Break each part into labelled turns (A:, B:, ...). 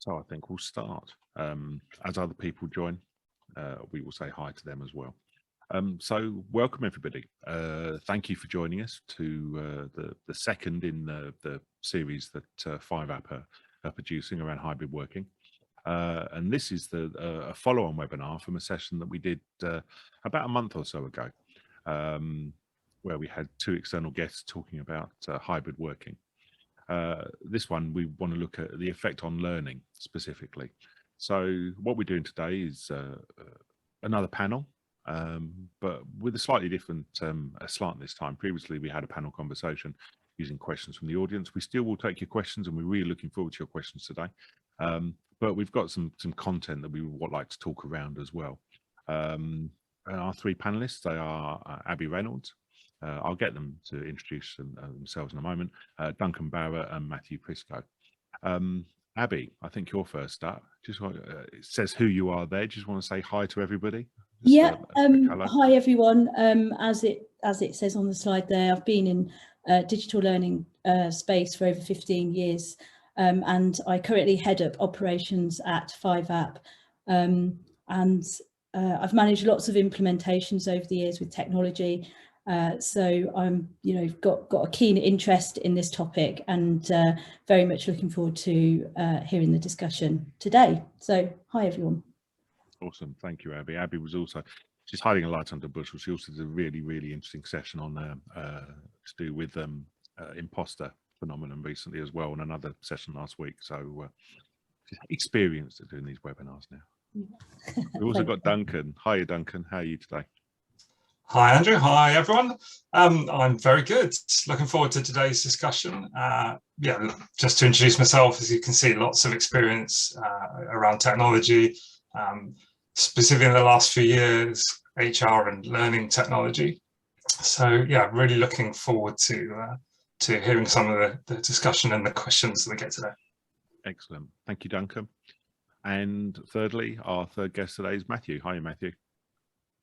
A: So I think we'll start. As other people join, we will say hi to them as well. So welcome everybody. Thank you for joining us to the second in the series that 5app are producing around hybrid working. And this is a follow-on webinar from a session that we did about a month or so ago, where we had two external guests talking about hybrid working. This one, we want to look at the effect on learning specifically. So what we're doing today is another panel, but with a slightly different slant this time. Previously, we had a panel conversation using questions from the audience. We still will take your questions, and we're really looking forward to your questions today. But we've got some content that we would like to talk around as well. Our three panelists, they are Abby Reynolds. I'll get them to introduce themselves in a moment. Duncan Barrett and Matthew Prisco. Abby, I think you're first up. Just want, it says who you are there. Just want to say hi to everybody.
B: Just, hi everyone. As it says on the slide there, I've been in digital learning space for over 15 years, and I currently head up operations at 5app. I've managed lots of implementations over the years with technology. So I'm, got a keen interest in this topic, and very much looking forward to hearing the discussion today. So hi everyone.
A: Awesome, thank you, Abby. Abby was also, she's hiding a light under the bushel. She also did a really interesting session on to do with imposter phenomenon recently as well, and another session last week. So she's experienced at doing these webinars now. Yeah. We've also got Duncan. Hiya, Duncan. How are you today?
C: Hi, Andrew. Hi, everyone. I'm very good. Looking forward to today's discussion. Yeah, just to introduce myself, as you can see, lots of experience around technology, specifically in the last few years, HR and learning technology. So yeah, really looking forward to hearing some of the discussion and the questions that we get today.
A: Excellent. Thank you, Duncan. And thirdly, our third guest today is Matthew. Hi, Matthew.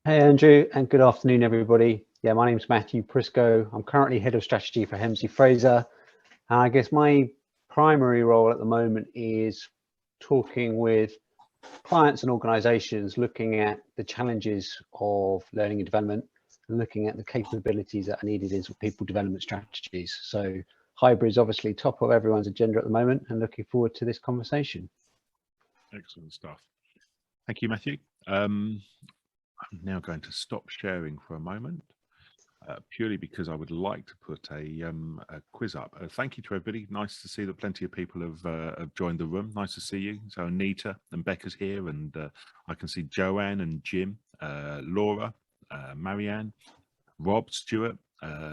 D: Hey Andrew, and good afternoon everybody. Yeah, my name's Matthew Prisco. I'm currently head of strategy for Hemsley Fraser. I guess my primary role at the moment is talking with clients and organizations, looking at the challenges of learning and development and looking at the capabilities that are needed in people development strategies. So hybrid is obviously top of everyone's agenda at the moment, and looking forward to this conversation.
A: Excellent stuff. Thank you, Matthew. I'm now going to stop sharing for a moment, purely because I would like to put a quiz up. Thank you to everybody. Nice to see that plenty of people have joined the room. Nice to see you. So Anita and Becca's here, and I can see Joanne and Jim, Laura, Marianne, Rob, Stuart,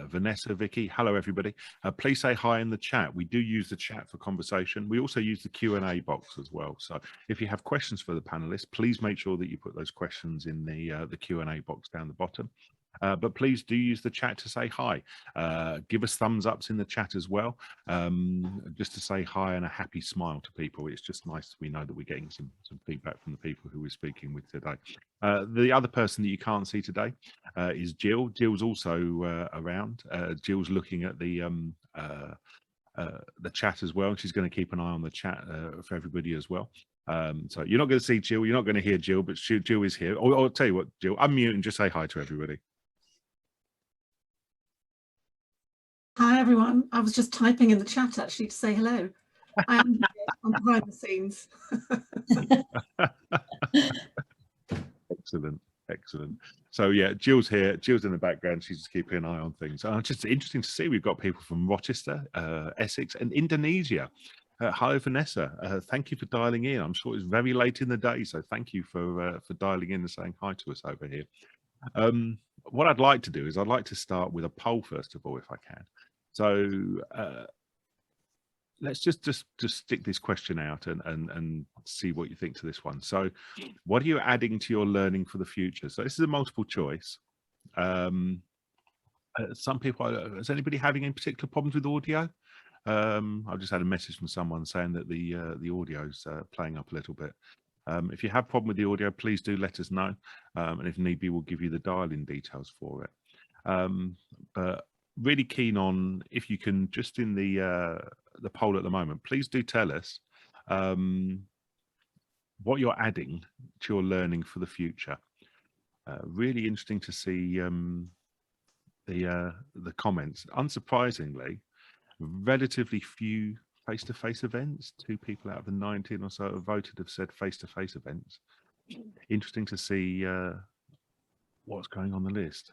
A: Vanessa, Vicky. Hello, everybody. Please say hi in the chat. We do use the chat for conversation. We also use the Q&A box as well. So if you have questions for the panelists, please make sure that you put those questions in the Q&A box down the bottom. But please do use the chat to say hi. Give us thumbs ups in the chat as well, just to say hi and a happy smile to people. It's just nice we know that we're getting some feedback from the people who we're speaking with today. The other person that you can't see today is Jill. Jill's also around. Jill's looking at the chat as well. She's going to keep an eye on the chat for everybody as well. So you're not going to see Jill, you're not going to hear Jill, but Jill is here. I'll tell you what, Jill, unmute and just say hi to everybody.
E: Hi everyone. I was just typing in the chat actually to say hello. I am on behind the scenes.
A: Excellent. So yeah, Jill's here. Jill's in the background. She's just keeping an eye on things. Just interesting to see. We've got people from Rochester, Essex, and Indonesia. Hello, Vanessa. Thank you for dialing in. I'm sure it's very late in the day, so thank you for dialing in and saying hi to us over here. What I'd like to do is I'd like to start with a poll first of all, if I can. So let's just stick this question out and see what you think to this one. So what are you adding to your learning for the future? So this is a multiple choice. Some people, is anybody having any particular problems with audio? I've just had a message from someone saying that the audio's playing up a little bit. If you have a problem with the audio, please do let us know, and if need be, we'll give you the dial-in details for it. But really keen on, if you can, just in the poll at the moment, please do tell us what you're adding to your learning for the future. Really interesting to see the comments. Unsurprisingly, relatively few face-to-face events. 2 people out of the 19 or so have voted have said face-to-face events. Interesting to see what's going on the list.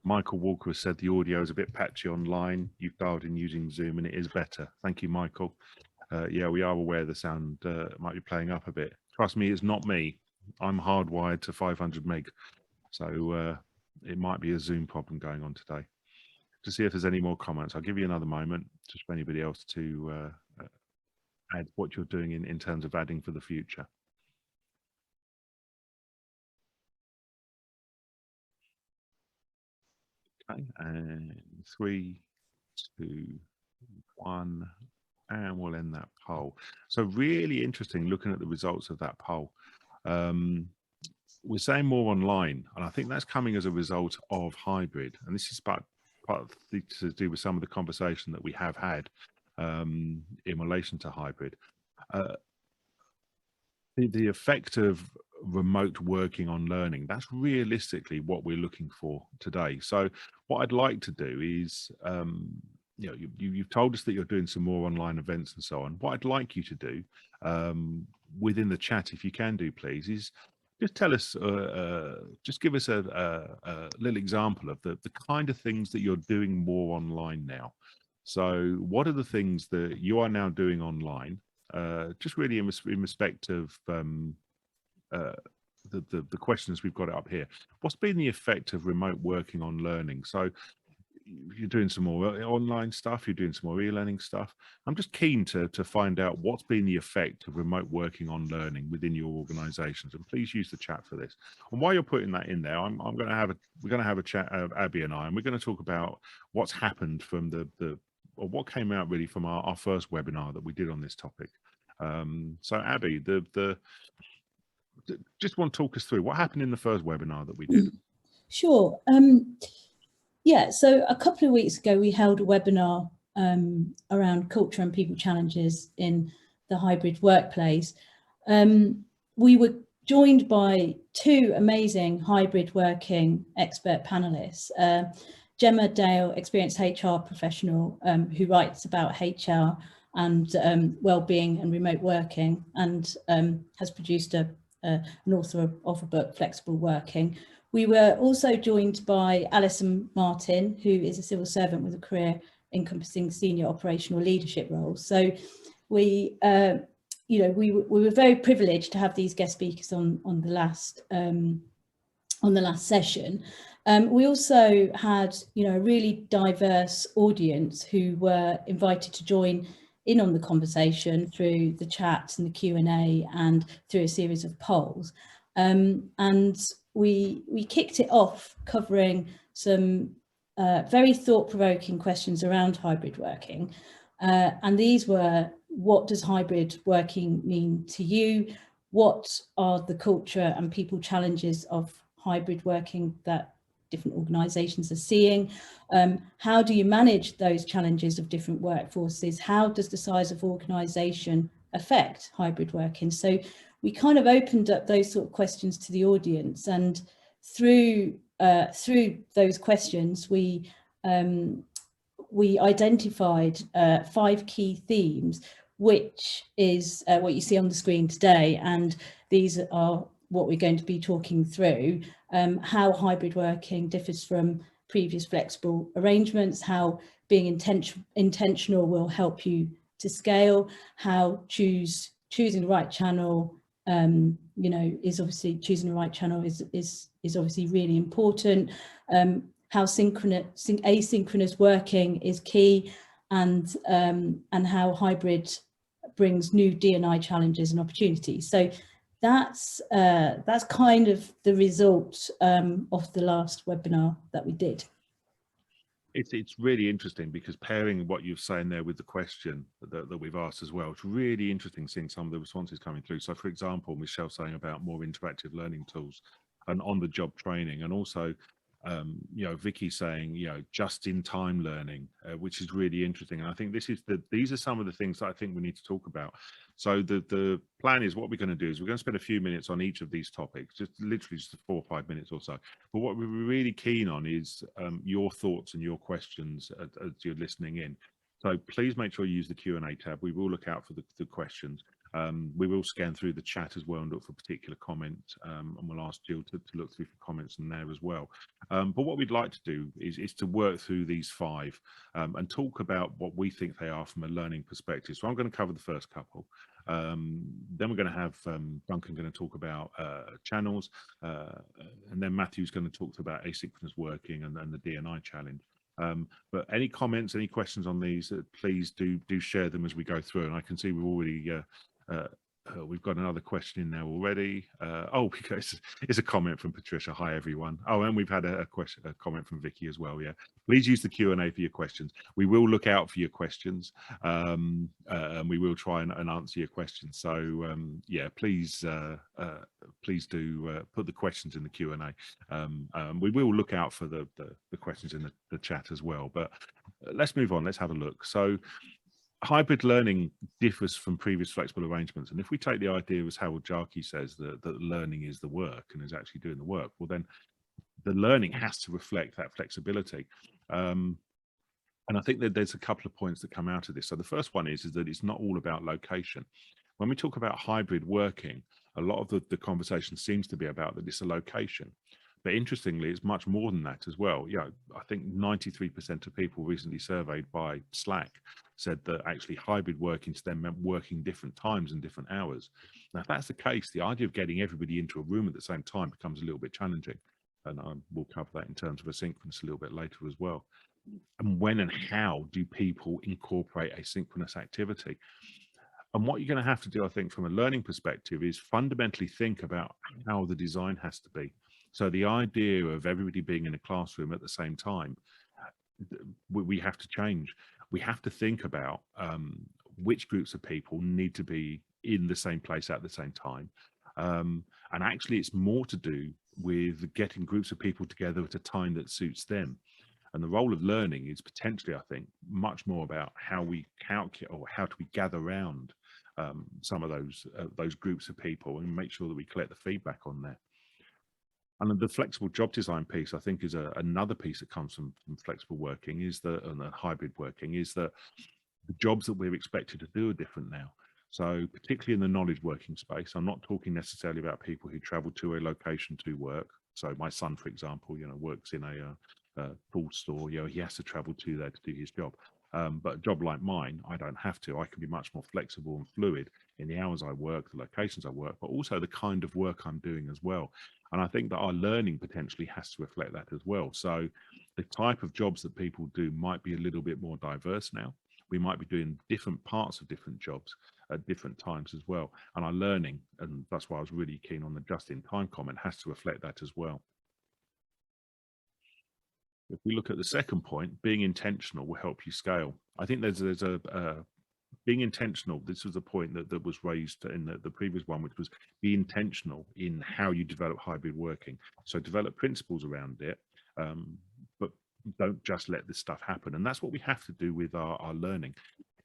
A: Michael Walker has said the audio is a bit patchy online. You've dialed in using Zoom and it is better. Thank you, Michael. Yeah, we are aware the sound might be playing up a bit. Trust me, it's not me. I'm hardwired to 500 meg. So it might be a Zoom problem going on today. To see if there's any more comments. I'll give you another moment just for anybody else to add what you're doing in terms of adding for the future. Okay, and 3, 2, 1, and we'll end that poll. So really interesting looking at the results of that poll. We're saying more online, and I think that's coming as a result of hybrid. And this is part to do with some of the conversation that we have had in relation to hybrid. The effect of remote working on learning, that's realistically what we're looking for today. So what I'd like to do is, you know, you've told us that you're doing some more online events and so on. What I'd like you to do within the chat, if you can do, please, is just tell us, just give us a little example of the kind of things that you're doing more online now. So what are the things that you are now doing online, just really in respect of the questions we've got up here. What's been the effect of remote working on learning? So you're doing some more online stuff, you're doing some more e-learning stuff. I'm just keen to find out what's been the effect of remote working on learning within your organizations, and please use the chat for this. And while you're putting that in there, we're going to have a chat, Abby and I, and we're going to talk about what's happened from or what came out really from our first webinar that we did on this topic. So Abby, just want to talk us through what happened in the first webinar that we did.
B: Sure. Yeah, so a couple of weeks ago, we held a webinar around culture and people challenges in the hybrid workplace. We were joined by 2 amazing hybrid working expert panelists. Gemma Dale, experienced HR professional who writes about HR and well-being and remote working, and has produced an author of a book, Flexible Working. We were also joined by Alison Martin, who is a civil servant with a career encompassing senior operational leadership roles. So we, you know, we were very privileged to have these guest speakers on the last session. We also had, you know, a really diverse audience who were invited to join in on the conversation through the chat and the Q&A and through a series of polls. And we kicked it off covering some very thought-provoking questions around hybrid working. And these were, what does hybrid working mean to you? What are the culture and people challenges of hybrid working that different organisations are seeing? How do you manage those challenges of different workforces? How does the size of organisation affect hybrid working? So we kind of opened up those sort of questions to the audience, and through those questions we identified 5 key themes, which is what you see on the screen today, and these are what we're going to be talking through. How hybrid working differs from previous flexible arrangements, how being intentional will help you to scale, how choosing the right channel, you know, is obviously choosing the right channel is obviously really important, how asynchronous working is key, and how hybrid brings new D&I challenges and opportunities. So that's kind of the result of the last webinar that we did.
A: It's really interesting, because pairing what you're saying there with the question that we've asked as well, it's really interesting seeing some of the responses coming through. So for example, Michelle saying about more interactive learning tools and on-the-job training, and also You know, Vicky saying, you know, just in time learning, which is really interesting. And I think these are some of the things that I think we need to talk about. So the plan is, what we're going to do is we're going to spend a few minutes on each of these topics, just literally just 4 or 5 minutes or so. But what we're really keen on is your thoughts and your questions as you're listening in. So please make sure you use the Q&A tab. We will look out for the questions. We will scan through the chat as well and look for particular comments, and we'll ask Jill to look through for comments in there as well. But what we'd like to do is to work through these 5 and talk about what we think they are from a learning perspective. So I'm going to cover the first couple. Then we're going to have Duncan going to talk about channels, and then Matthew's going to talk about asynchronous working and then the DNI challenge. But any comments, any questions on these, please do share them as we go through. And I can see we've already we've got another question in there already. Oh, because it's a comment from Patricia. Hi everyone. Oh, and we've had a comment from Vicky as well. Yeah, please use the Q&A for your questions. We will look out for your questions, and we will try and answer your questions. So yeah, please do put the questions in the Q&A. We will look out for the questions in the chat as well. But let's move on. Let's have a look. So hybrid learning differs from previous flexible arrangements. And if we take the idea, as Harold Jarkey says, that learning is the work and is actually doing the work, well, then the learning has to reflect that flexibility. And I think that there's a couple of points that come out of this. So the first one is that it's not all about location. When we talk about hybrid working, a lot of the conversation seems to be about that it's a location. But interestingly, it's much more than that as well. You know, I think 93% of people recently surveyed by Slack said that actually hybrid working to them meant working different times and different hours. Now, if that's the case, the idea of getting everybody into a room at the same time becomes a little bit challenging. And we'll cover that in terms of asynchronous a little bit later as well. And when and how do people incorporate asynchronous activity? And what you're going to have to do, I think, from a learning perspective is fundamentally think about how the design has to be. So the idea of everybody being in a classroom at the same time, we have to change. We have to think about which groups of people need to be in the same place at the same time. And actually, it's more to do with getting groups of people together at a time that suits them. And the role of learning is potentially, I think, much more about how we calculate or how do we gather around some of those groups of people and make sure that we collect the feedback on there. And the flexible job design piece, I think, is another piece that comes from flexible working, is that, and the hybrid working, is that the jobs that we're expected to do are different now. So particularly in the knowledge working space, I'm not talking necessarily about people who travel to a location to work. So my son, for example, you know, works in a food store. You know, he has to travel to there to do his job. But a job like mine, I don't have to. I can be much more flexible and fluid in the hours I work, the locations I work, but also the kind of work I'm doing as well. And I think that our learning potentially has to reflect that as well. So the type of jobs that people do might be a little bit more diverse now. We might be doing different parts of different jobs at different times as well. And our learning, and that's why I was really keen on the just-in-time comment, has to reflect that as well. If we look at the second point, being intentional will help you scale. I think there's being intentional. This was a point that was raised in the previous one, which was be intentional in how you develop hybrid working. So develop principles around it, but don't just let this stuff happen. And that's what we have to do with our learning.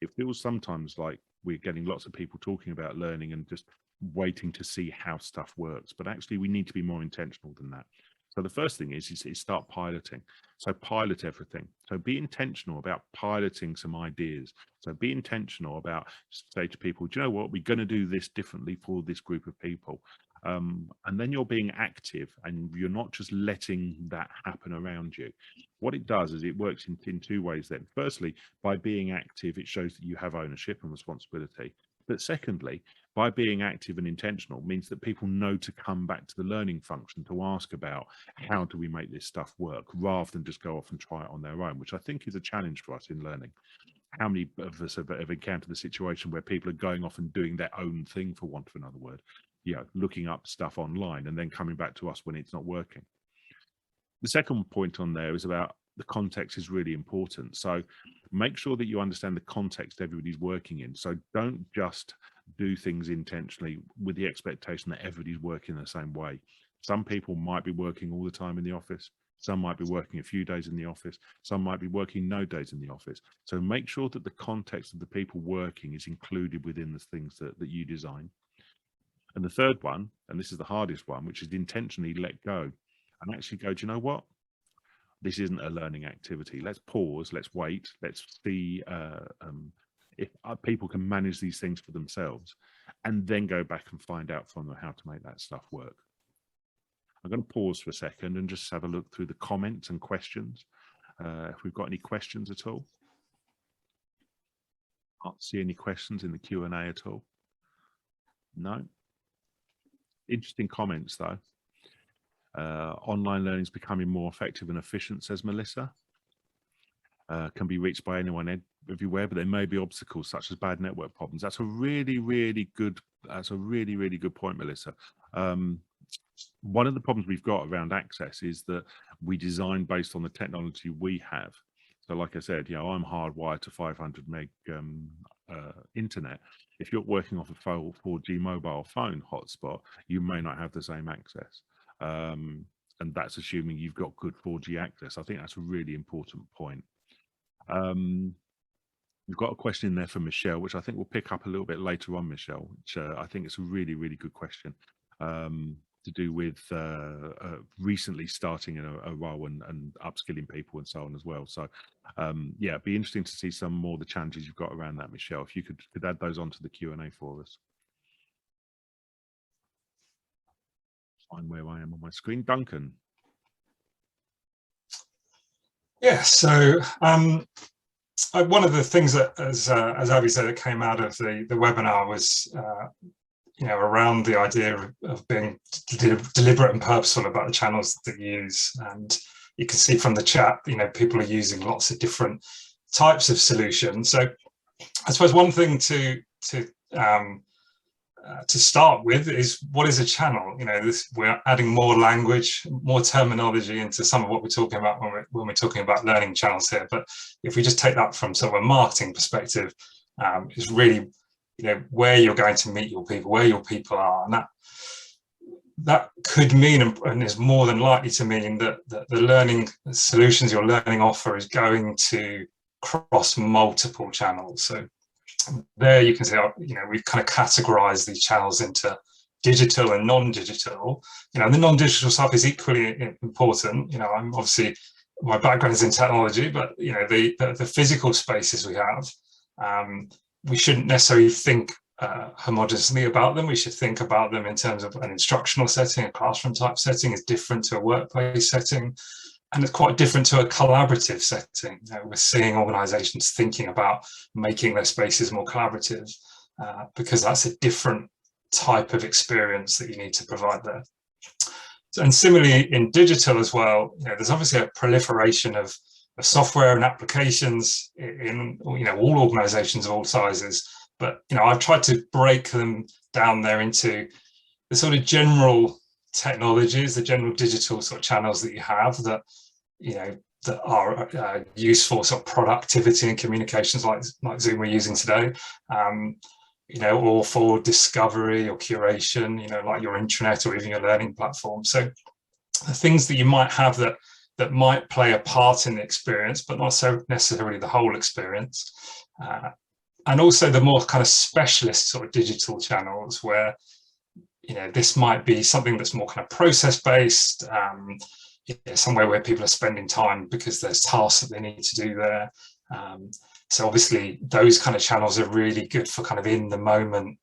A: It feels sometimes like we're getting lots of people talking about learning and just waiting to see how stuff works. But actually, we need to be more intentional than that. So the first thing is start piloting. So pilot everything. So be intentional about piloting some ideas. So be intentional about, say to people, do you know what, we're going to do this differently for this group of people. And then you're being active and you're not just letting that happen around you. What it does is it works in 2 ways then. Firstly, by being active, it shows that you have ownership and responsibility. But secondly, by being active and intentional means that people know to come back to the learning function to ask about how do we make this stuff work, rather than just go off and try it on their own, which I think is a challenge for us in learning. How many of us have encountered the situation where people are going off and doing their own thing, for want of another word, you know, looking up stuff online and then coming back to us when it's not working? The second point on there is about the context is really important. So make sure that you understand the context everybody's working in. So don't just do things intentionally with the expectation that everybody's working the same way. Some people might be working all the time in the office. Some might be working a few days in the office. Some might be working no days in the office. So make sure that the context of the people working is included within the things that you design. And the third one, and this is the hardest one, which is intentionally let go and actually go, do you know what? This isn't a learning activity. Let's pause, let's wait, let's see if people can manage these things for themselves, and then go back and find out from them how to make that stuff work. I'm going to pause for a second and just have a look through the comments and questions. If we've got any questions at all. Can't see any questions in the Q&A at all. No. Interesting comments though. Online learning is becoming more effective and efficient, says Melissa. Can be reached by anyone everywhere, but there may be obstacles such as bad network problems. That's a really good point, Melissa. One of the problems we've got around access is that we design based on the technology we have. So like I said, you know, I'm hardwired to 500 meg internet. If you're working off a 4G mobile phone hotspot, you may not have the same access. And that's assuming you've got good 4G access. I think that's a really important point. We've got a question in there from Michelle, which I think we'll pick up a little bit later on, Michelle, which I think it's a really good question. To do with recently starting in a role and upskilling people and so on as well. So yeah, it'd be interesting to see some more of the challenges you've got around that, Michelle. If you could add those onto the Q&A for us. Find where I am on my screen. Duncan.
C: Yeah, so one of the things that, as Abby said, that came out of the webinar was you know, around the idea of being deliberate and purposeful about the channels that you use. And you can see from the chat, you know, people are using lots of different types of solutions. So I suppose one thing to start with is, what is a channel? You know, we're adding more language, more terminology into some of what we're talking about when we're talking about learning channels here. But if we just take that from sort of a marketing perspective, it's really, you know, where you're going to meet your people, where your people are, and that could mean, and is more than likely to mean, that the learning solutions your learning offer is going to cross multiple channels. So there you can see, you know, we've kind of categorized these channels into digital and non-digital. You know, the non-digital stuff is equally important. You know, I'm obviously, my background is in technology, but you know, the physical spaces we have, we shouldn't necessarily think homogeneously about them. We should think about them in terms of an instructional setting. A classroom type setting is different to a workplace setting, and it's quite different to a collaborative setting. You know, we're seeing organizations thinking about making their spaces more collaborative because that's a different type of experience that you need to provide there. So, and similarly in digital as well, you know, there's obviously a proliferation of software and applications in, you know, all organizations of all sizes. But, you know, I've tried to break them down there into the sort of general technologies, the general digital sort of channels that you have that, you know, that are useful sort of productivity and communications like Zoom we're using today, you know, or for discovery or curation, you know, like your intranet or even your learning platform. So the things that you might have that might play a part in the experience, but not so necessarily the whole experience. And also the more kind of specialist sort of digital channels where, you know, this might be something that's more kind of process-based, you know, somewhere where people are spending time because there's tasks that they need to do there. So obviously those kind of channels are really good for kind of in the moment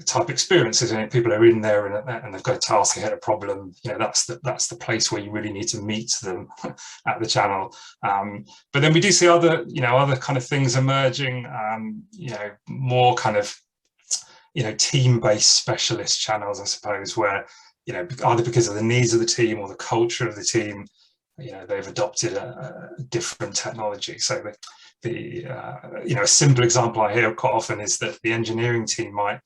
C: type experiences, and people are in there and they've got a task ahead, a problem, you know, that's the place where you really need to meet them at the channel. But then we do see other kind of things emerging, you know, more kind of, you know, team-based specialist channels, I suppose, where, you know, either because of the needs of the team or the culture of the team, you know, they've adopted a different technology. So you know, a simple example I hear quite often is that the engineering team might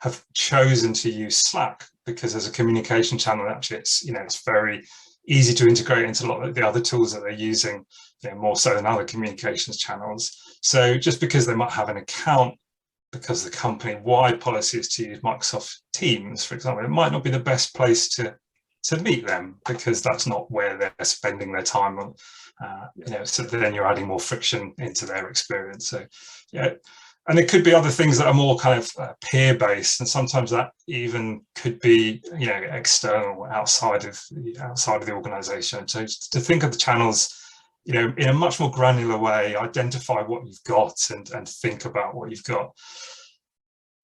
C: have chosen to use Slack because as a communication channel, actually, it's, you know, it's very easy to integrate into a lot of the other tools that they're using, you know, more so than other communications channels. So just because they might have an account, because the company-wide policy is to use Microsoft Teams, for example, it might not be the best place to to meet them, because that's not where they're spending their time on. You know, so then you're adding more friction into their experience. So yeah, and it could be other things that are more kind of peer-based, and sometimes that even could be, you know, external, outside of the organisation. So to think of the channels, you know, in a much more granular way, identify what you've got and think about what you've got.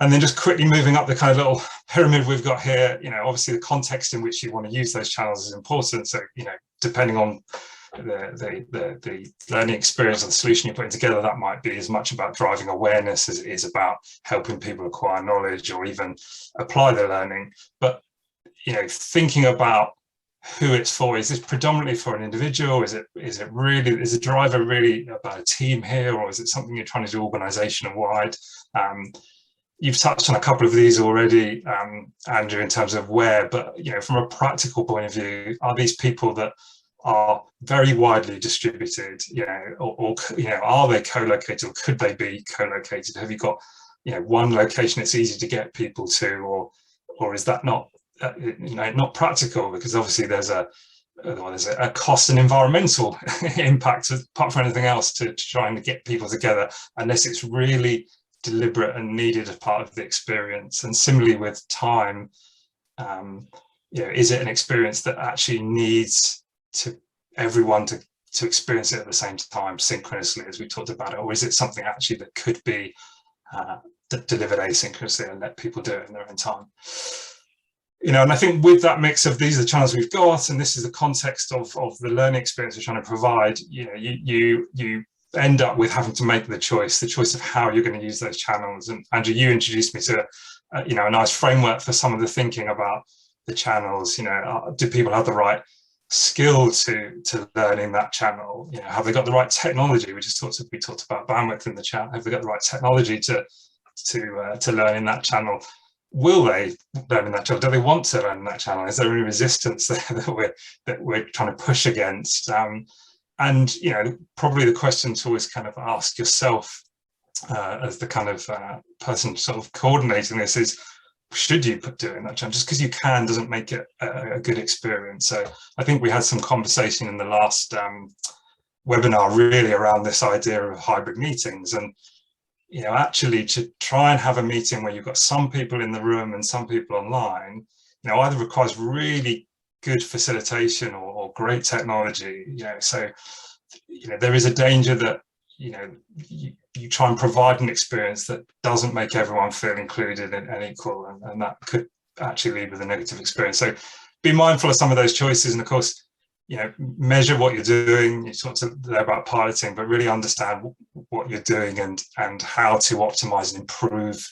C: And then just quickly moving up the kind of little pyramid we've got here, you know, obviously the context in which you want to use those channels is important. So, you know, depending on the learning experience or the solution you're putting together, that might be as much about driving awareness as it is about helping people acquire knowledge or even apply their learning. But, you know, thinking about who it's for. Is this predominantly for an individual? Is the driver really about a team here, or is it something you're trying to do organizational wide? You've touched on a couple of these already, Andrew, in terms of where, but, you know, from a practical point of view, are these people that are very widely distributed, you know, or you know, are they co-located, or could they be co-located? Have you got, you know, one location it's easy to get people to, or is that not, you know, not practical? Because obviously there's a cost and environmental impact, apart from anything else, to trying to get people together, unless it's really deliberate and needed as part of the experience. And similarly with time, you know, is it an experience that actually needs to everyone to experience it at the same time, synchronously, as we talked about it, or is it something actually that could be delivered asynchronously and let people do it in their own time? You know, and I think with that mix of these are the channels we've got, and this is the context of the learning experience we're trying to provide, you know, you end up with having to make the choice of how you're going to use those channels. And Andrew, you introduced me to you know, a nice framework for some of the thinking about the channels. You know, do people have the right skill to learn in that channel? You know, have they got the right technology? We talked about bandwidth in the chat. Have they got the right technology to learn in that channel? Will they learn in that channel? Do they want to learn in that channel? Is there any resistance there that we're trying to push against? And, you know, probably the question to always kind of ask yourself as the kind of person sort of coordinating this is, should you do it in that channel? Just because you can doesn't make it a good experience. So I think we had some conversation in the last webinar really around this idea of hybrid meetings, and, you know, actually to try and have a meeting where you've got some people in the room and some people online, you know, either requires really good facilitation or great technology, you know. So, you know, there is a danger that, you know, you try and provide an experience that doesn't make everyone feel included and equal, and that could actually lead with a negative experience. So be mindful of some of those choices, and of course, you know, measure what you're doing. You talked there about piloting, but really understand what you're doing and how to optimize and improve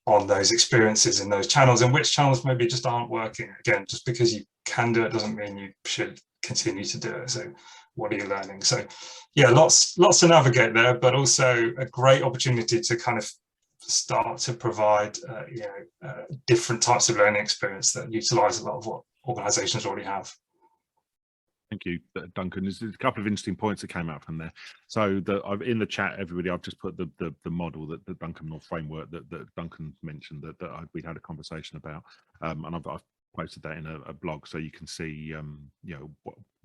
C: on those experiences in those channels, and which channels maybe just aren't working. Again, just because you can do it doesn't mean you should continue to do it. So what are you learning? So yeah, lots to navigate there, but also a great opportunity to kind of start to provide you know, different types of learning experience that utilize a lot of what organizations already have.
A: Thank you, Duncan. There's a couple of interesting points that came out from there. So in the chat, everybody, I've just put the model that the Duncan, or framework that Duncan mentioned that we had a conversation about, and I've posted that in a blog, so you can see you know,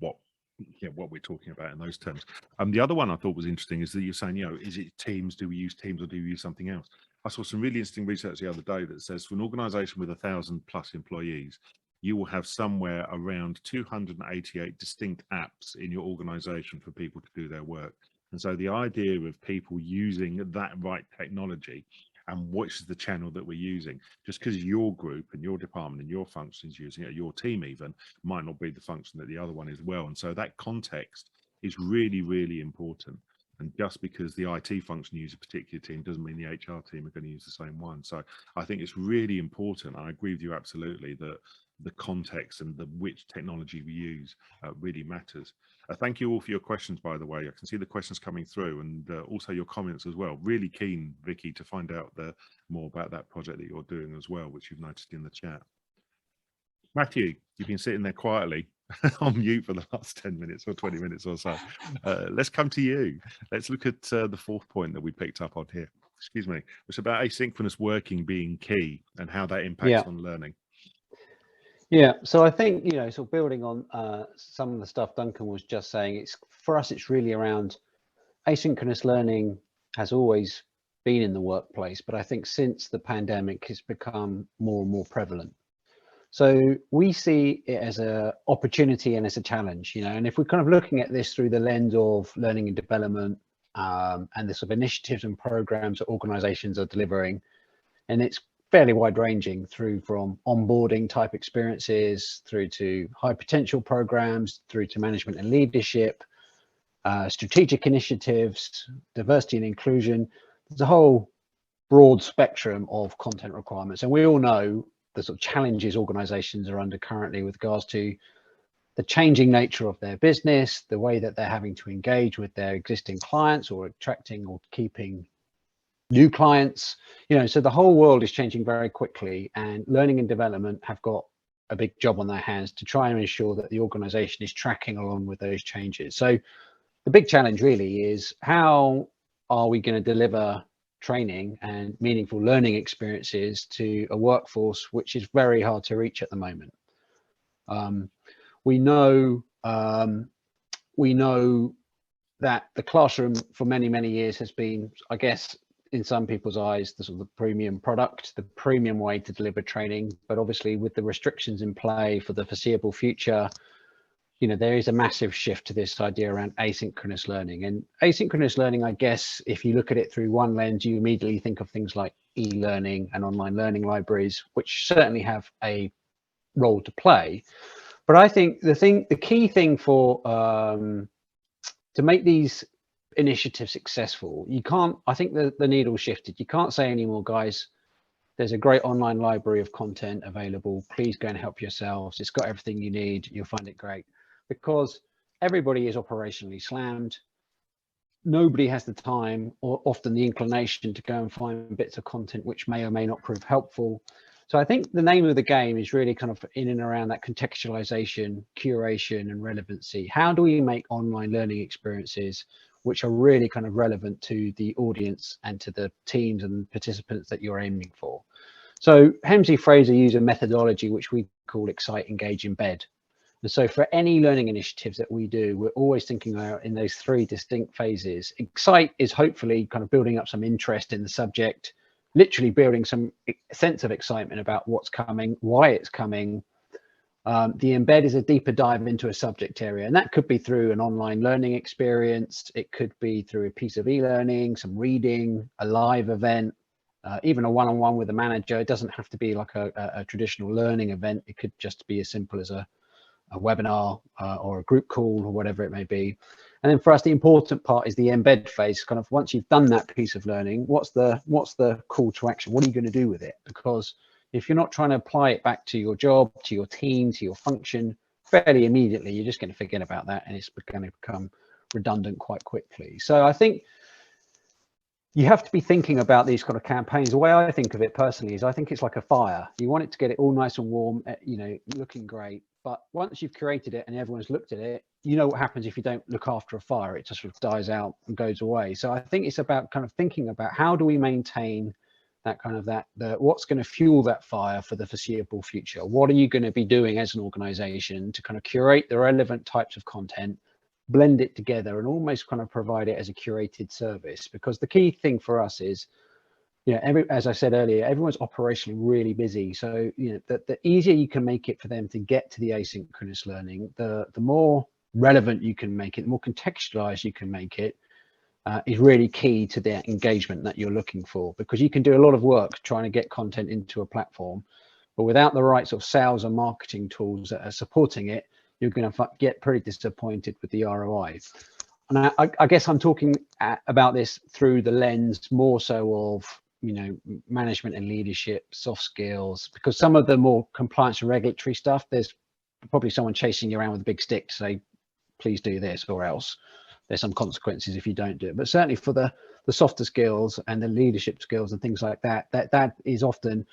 A: what we're talking about in those terms. The other one I thought was interesting is that you're saying, you know, is it Teams? Do we use Teams, or do we use something else? I saw some really interesting research the other day that says for an organisation with 1,000+ employees, you will have somewhere around 288 distinct apps in your organization for people to do their work. And so the idea of people using that right technology, and which is the channel that we're using, just because your group and your department and your function is using it, your team even, might not be the function that the other one is well. And so that context is really, really important. And just because the IT function uses a particular team doesn't mean the HR team are going to use the same one. So I think it's really important. I agree with you absolutely that the context and which technology we use really matters. Thank you all for your questions, by the way. I can see the questions coming through, and also your comments as well. Really keen, Vicky, to find out more about that project that you're doing as well, which you've noticed in the chat. Matthew, you've been sitting there quietly on mute for the last 10 minutes or 20 minutes or so. Let's come to you. Let's look at the fourth point that we picked up on here. Excuse me. It's about asynchronous working being key and how that impacts on learning.
D: Yeah, so I think, sort of building on some of the stuff Duncan was just saying, it's for us, it's really around asynchronous learning has always been in the workplace, but I think since the pandemic it's become more and more prevalent. So we see it as an opportunity and as a challenge, and if we're kind of looking at this through the lens of learning and development and the sort of initiatives and programs that organizations are delivering, and it's fairly wide ranging through from onboarding type experiences through to high potential programs, through to management and leadership, strategic initiatives, diversity and inclusion. There's a whole broad spectrum of content requirements, and we all know the sort of challenges organizations are under currently with regards to the changing nature of their business, the way that they're having to engage with their existing clients or attracting or keeping new clients, so the whole world is changing very quickly, and learning and development have got a big job on their hands to try and ensure that the organization is tracking along with those changes. So the big challenge really is, how are we going to deliver training and meaningful learning experiences to a workforce which is very hard to reach at the moment? We know that the classroom for many years has been, I guess, in some people's eyes, the sort of the premium product, the premium way to deliver training. But obviously with the restrictions in play for the foreseeable future, there is a massive shift to this idea around asynchronous learning. And asynchronous learning, I guess, if you look at it through one lens, you immediately think of things like e-learning and online learning libraries, which certainly have a role to play. But I think the key thing for to make these initiatives successful, I think the needle shifted. You can't say anymore, guys, there's a great online library of content available, please go and help yourselves, it's got everything you need, you'll find it great. Because everybody is operationally slammed. Nobody has the time or often the inclination to go and find bits of content which may or may not prove helpful. So I think the name of the game is really kind of in and around that contextualization, curation, and relevancy. How do we make online learning experiences which are really kind of relevant to the audience and to the teams and participants that you're aiming for? So Hemsley Fraser use a methodology which we call Excite, Engage, Embed. And so for any learning initiatives that we do, we're always thinking in those three distinct phases. Excite is hopefully kind of building up some interest in the subject, literally building some sense of excitement about what's coming, why it's coming. The embed is a deeper dive into a subject area, and that could be through an online learning experience. It could be through a piece of e-learning, some reading, a live event, even a one-on-one with a manager. It doesn't have to be like a traditional learning event. It could just be as simple as a webinar or a group call or whatever it may be. And then for us, the important part is the embed phase. Kind of once you've done that piece of learning, what's the call to action? What are you going to do with it? Because if you're not trying to apply it back to your job, to your team, to your function fairly immediately, you're just going to forget about that, and it's going to become redundant quite quickly. So I think you have to be thinking about these kind of campaigns. The way I think of it personally is, I think it's like a fire. You want it to get it all nice and warm, looking great. But once you've created it and everyone's looked at it, you know what happens if you don't look after a fire. It just sort of dies out and goes away. So I think it's about kind of thinking about, how do we maintain that kind of what's going to fuel that fire for the foreseeable future? What are you going to be doing as an organization to kind of curate the relevant types of content, blend it together, and almost kind of provide it as a curated service? Because the key thing for us is, as I said earlier, everyone's operationally really busy. So, the easier you can make it for them to get to the asynchronous learning, the more relevant you can make it, the more contextualized you can make it, is really key to the engagement that you're looking for. Because you can do a lot of work trying to get content into a platform, but without the right sort of sales and marketing tools that are supporting it, you're going to get pretty disappointed with the ROI. And I guess I'm talking about this through the lens more so of, management and leadership, soft skills, because some of the more compliance and regulatory stuff, there's probably someone chasing you around with a big stick to say, please do this, or else there's some consequences if you don't do it. But certainly for the softer skills and the leadership skills and things like that, that is often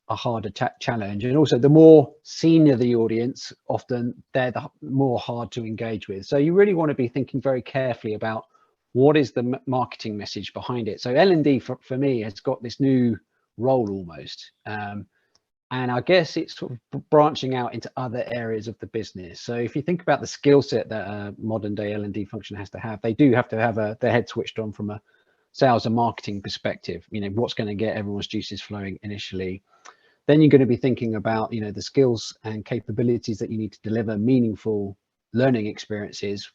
D: a harder challenge. And also, the more senior the audience, often they're the more hard to engage with. So you really want to be thinking very carefully about, what is the marketing message behind it? So L&D for me has got this new role almost, and And I guess it's sort of branching out into other areas of the business. So if you think about the skill set that a modern day L&D function has to have, they do have to have their head switched on from a sales and marketing perspective. You know, what's going to get everyone's juices flowing initially. Then you're going to be thinking about, you know, the skills and capabilities that you need to deliver meaningful learning experiences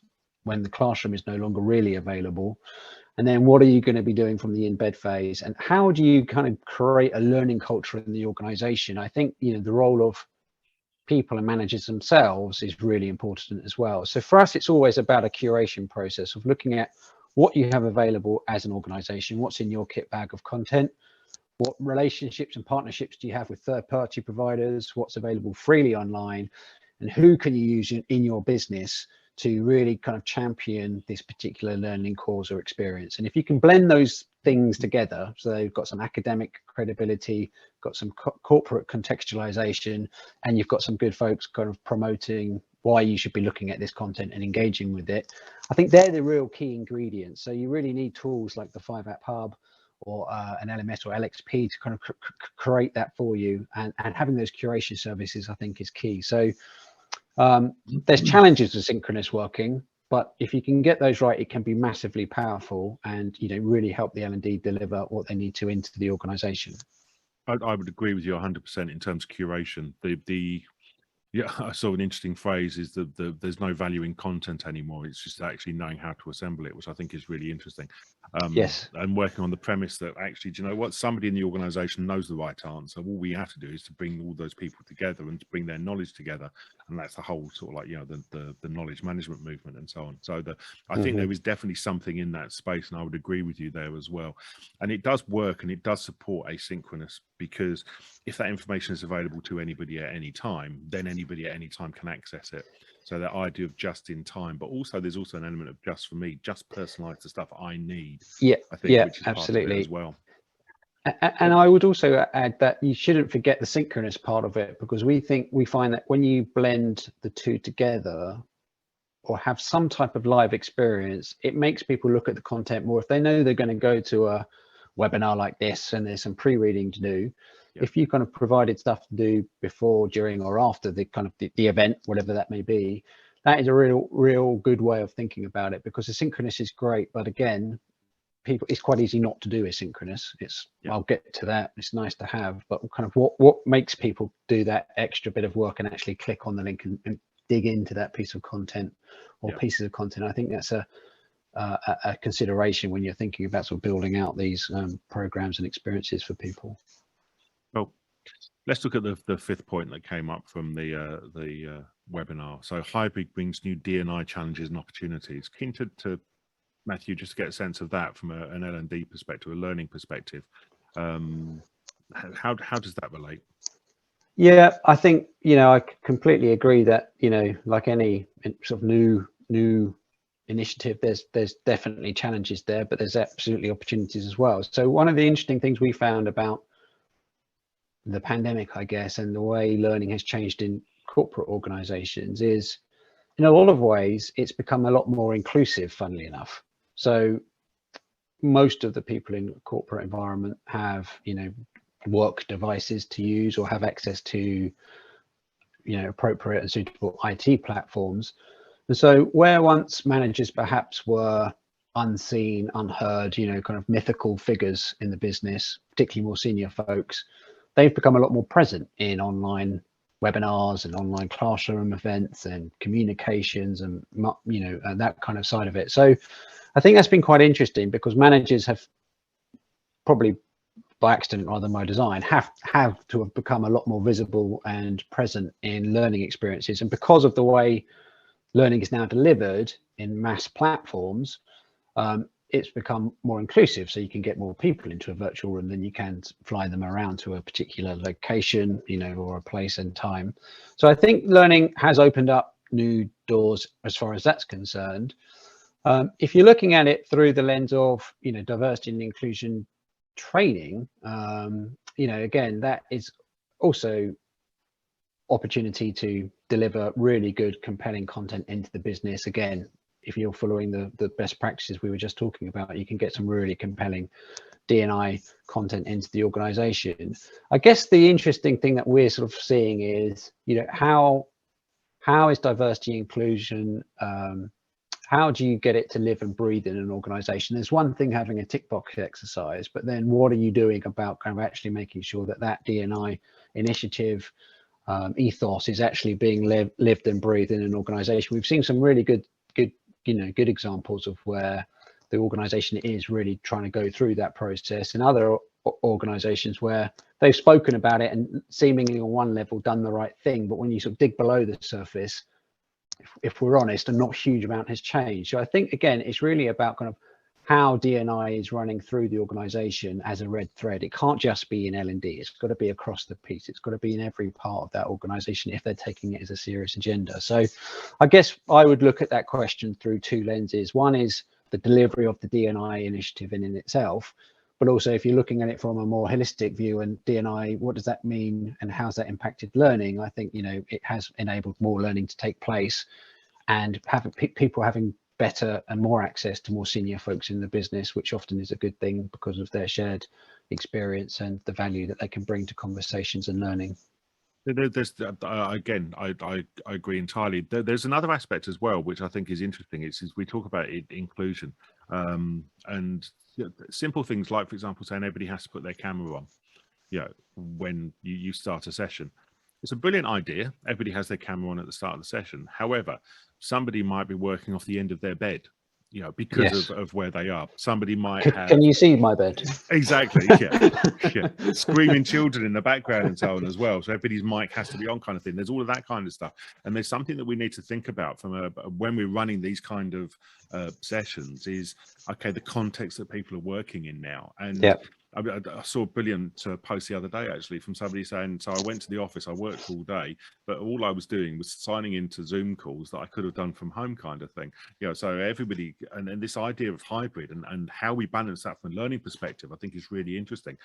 D: when the classroom is no longer really available. And then what are you going to be doing from the embed phase, and how do you kind of create a learning culture in the organization? I think, you know, the role of people and managers themselves is really important as well. So for us, it's always about a curation process of looking at what you have available as an organization, what's in your kit bag of content, what relationships and partnerships do you have with third-party providers, what's available freely online, and who can you use in your business to really kind of champion this particular learning cause or experience. And if you can blend those things together, so you've got some academic credibility, got some corporate contextualization, and you've got some good folks kind of promoting why you should be looking at this content and engaging with it, I think they're the real key ingredients. So you really need tools like the 5-App Hub or an LMS or LXP to kind of create that for you, and having those curation services, I think, is key. So there's challenges to synchronous working, but if you can get those right, it can be massively powerful and, you know, really help the L&D deliver what they need to into the organization.
A: I would agree with you 100% in terms of curation. Yeah, I saw an interesting phrase is that there's no value in content anymore. It's just actually knowing how to assemble it, which I think is really interesting.
D: Yes.
A: And working on the premise that actually, do you know what? Somebody in the organization knows the right answer. All we have to do is to bring all those people together and to bring their knowledge together. And that's the whole sort of like, you know, the knowledge management movement and so on. So I think there is definitely something in that space, and I would agree with you there as well. And it does work and it does support asynchronous, because if that information is available to anybody at any time, then anybody at any time can access it. So that idea of just in time, but also there's also an element of just for me, just personalize the stuff I need.
D: Yeah,
A: I think,
D: yeah,
A: which is
D: absolutely
A: part of it as well.
D: And I would also add that you shouldn't forget the synchronous part of it, because we find that when you blend the two together or have some type of live experience, it makes people look at the content more. If they know they're going to go to a webinar like this and there's some pre-reading to do, if you kind of provided stuff to do before, during, or after the kind of the event, whatever that may be, that is a real good way of thinking about it, because asynchronous is great, but again, it's quite easy not to do asynchronous. I'll get to that. It's nice to have, but kind of what makes people do that extra bit of work and actually click on the link and dig into that piece of content or pieces of content. I think that's a consideration when you're thinking about sort of building out these programs and experiences for people.
A: Well, let's look at the fifth point that came up from the webinar. So hybrid brings new D&I challenges and opportunities. Keen to Matthew, just to get a sense of that from an L&D perspective, a learning perspective. How does that relate?
D: Yeah, I think, you know, I completely agree that, you know, like any sort of new initiative, there's definitely challenges there, but there's absolutely opportunities as well. So one of the interesting things we found about the pandemic, I guess, and the way learning has changed in corporate organizations is, in a lot of ways, it's become a lot more inclusive, funnily enough. So most of the people in a corporate environment have, you know, work devices to use or have access to, you know, appropriate and suitable IT platforms. And so where once managers perhaps were unseen, unheard, you know, kind of mythical figures in the business, particularly more senior folks, they've become a lot more present in online webinars and online classroom events and communications and, you know, and that kind of side of it. So I think that's been quite interesting, because managers have probably by accident rather than by design have to have become a lot more visible and present in learning experiences. And because of the way learning is now delivered in mass platforms, it's become more inclusive. So you can get more people into a virtual room than you can fly them around to a particular location, you know, or a place and time. So I think learning has opened up new doors as far as that's concerned. If you're looking at it through the lens of, you know, diversity and inclusion training, you know, again, that is also opportunity to deliver really good, compelling content into the business. Again, if you're following the best practices we were just talking about, you can get some really compelling D&I content into the organization. I guess the interesting thing that we're sort of seeing is, how is diversity inclusion, how do you get it to live and breathe in an organization? There's one thing having a tick box exercise, but then what are you doing about kind of actually making sure that that D&I initiative ethos is actually being lived and breathed in an organization? We've seen some really good examples of where the organization is really trying to go through that process, and other organizations where they've spoken about it and seemingly on one level done the right thing, but when you sort of dig below the surface, if we're honest, a not huge amount has changed. So I think, again, it's really about kind of how D&I is running through the organization as a red thread. It can't just be in L&D. It's got to be across the piece. It's got to be in every part of that organization if they're taking it as a serious agenda. So I guess I would look at that question through two lenses. One is the delivery of the D&I initiative in itself, but also if you're looking at it from a more holistic view, and D&I, what does that mean and how's that impacted learning? I think, it has enabled more learning to take place, and having people having better and more access to more senior folks in the business, which often is a good thing because of their shared experience and the value that they can bring to conversations and learning.
A: There's again, I agree entirely. There's another aspect as well, which I think is interesting. Is we talk about inclusion, and simple things like, for example, saying everybody has to put their camera on, when you start a session. It's a brilliant idea. Everybody has their camera on at the start of the session. However, somebody might be working off the end of their bed, because of where they are. Somebody might have...
D: Can you see my bed?
A: Exactly, yeah. Screaming children in the background and so on as well. So everybody's mic has to be on, kind of thing. There's all of that kind of stuff. And there's something that we need to think about from when we're running these kind of sessions is, okay, the context that people are working in now. And I saw a brilliant post the other day, actually, from somebody saying, so I went to the office, I worked all day, but all I was doing was signing into Zoom calls that I could have done from home, kind of thing. So everybody, and this idea of hybrid and how we balance that from a learning perspective, I think is really interesting.